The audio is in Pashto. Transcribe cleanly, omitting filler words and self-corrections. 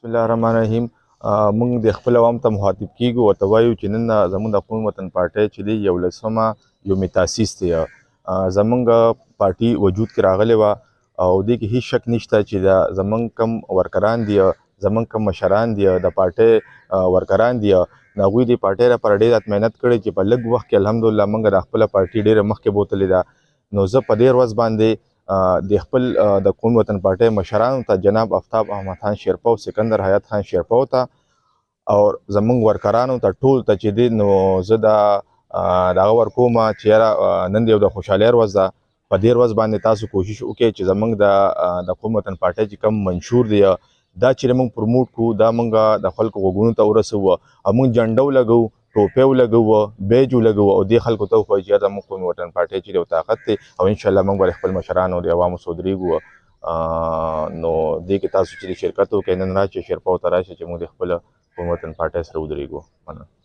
بسم الله الرحمن الرحیم. موږ د خپل عوام ته مخاطب کیږو او ته وایو چې نن زموږ د قوم وطن پارټۍ چې دی 11مه یوم تاسیس دی. زموږ پارټي وجود کې راغلی وه او دې کې هیڅ شک نشته چې د زموږ کم ورکران دي، زموږ کم مشران دي، د پارټۍ ورکران دي، هغوی د پارټۍ لپاره ډېر زیات محنت کړی چې په لږ وخت کې الحمدلله موږ د خپله پارټي ډېره مخکې بوتلې ده. نو زه په دې ورځ باندې د خپل د قومي وطن پارټۍ مشرانو ته جناب آفتاب احمد خان شیرپا او سکندر حیات خان شیرپا ته او زموږ ورکرانو ته ټول ته چې دی نو زه دغه ورکوم چې یاره نن د یو د خوشحالۍ ورځ ده. په دې ورځ باندې تاسو کوشش وکړئ چې زموږ د قومي وطن پارټۍ چې کوم منشور دی دا چې موږ پروموټ کړو، دا موږ د خلکو غوږونو ته ورسوو او موږ جنډه ولګوو، ټوپۍ ولګوو، بیج ولګوو او دې خلکو ته وښایو چې زموږ قومي وطن پارټۍ چې یو طاقت دی او انشاءالله موږ به خپل مشران او د عوامو سودریږو. نو دې کې تاسو چې شرکت وکړئ، نن راشئ شیرپاو ته راشئ چې موږ د خپل قومي وطن پارټۍ سره ودرېږو. مننه.